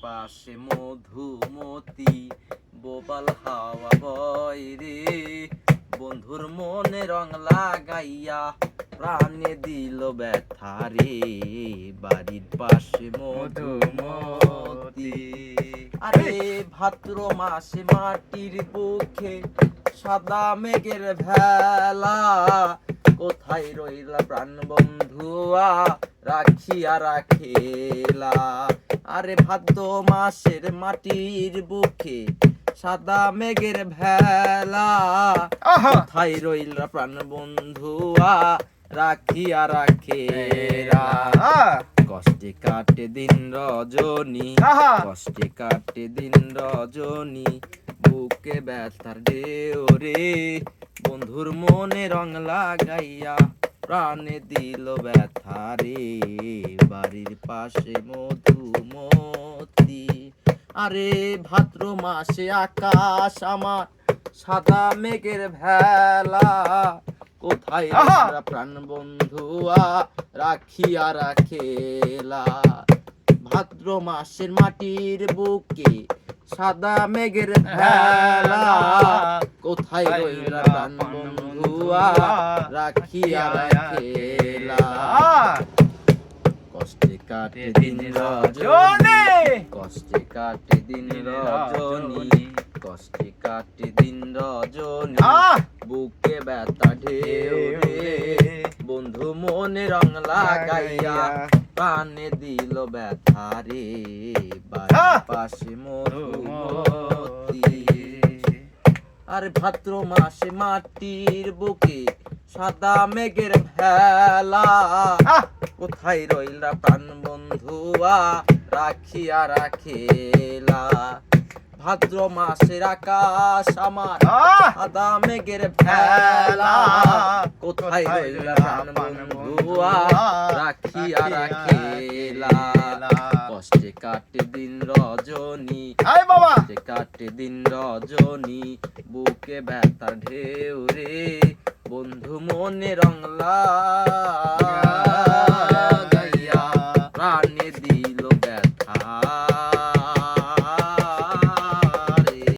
পাশে মধুমতি বোবাল হাওয়া বয় রে, বন্ধুর মনে রং লাগাইয়া প্রাণে দিল ব্যথা রে, বাড়ির পাশে মধুমতি। আরে ভাদ্র মাসে মাটির বুকে সাদা মেঘের ভেলা, কোথায় রইলা প্রাণ বন্ধুয়া রাখিয়া রাখেলা। আরে ভাদ্র মাসের মাটির বুকে সাদা মেঘের ভেলা, কোথায় রইলা প্রাণ বন্ধুয়া রাখিয়া রাখেলা। কষ্টে কাটে দিন রজনী, কষ্টে কাটে দিন রজনী, বুকে ব্যথার ঢেউ রে, বন্ধুর মনে রং লাগাইয়া প্রাণে দিল ব্যথা রে, বাড়ির পাশে মধুমতি। আরে ভাদ্র মাসে আকাশ আমার সাদা মেঘের ভেলা, কোথায় প্রাণ বন্ধুয়া রাখিয়া রাখেলা। ভাদ্র মাসের মাটির বুকে সাদা মেঘের ভেলা, কোথায় রইলা প্রাণ বন্ধুয়া রাখিয়া রাখেলা। কষ্টে কাটে দিন রজনী, কষ্টে কাটে দিন রজনী, কষ্টে কাটে দিন রজনী, বুকে ব্যথা ঢেউ রে, বন্ধু মনে রং লাগাইয়া প্রাণে দিল ব্যথা রে, বাড়ির পাশে মধুমতি। আর ভাদ্র মাসে মাটির বুকে সাদা মেঘের ভেলা, কোথায় রইলা প্রাণ বন্ধুয়া রাখিয়া রাখেলা। ভাদ্র মাসের আকাশ আমার সাদা মেঘের ভেলা, কোথায় রইলা প্রাণ বন্ধুয়া রাখিয়া রাখেলা। কষ্টে কাটে দিন রজনী, কষ্টে কাটে দিন রজনী, বুকে ব্যথার ঢেউ রে, বন্ধু মনে রং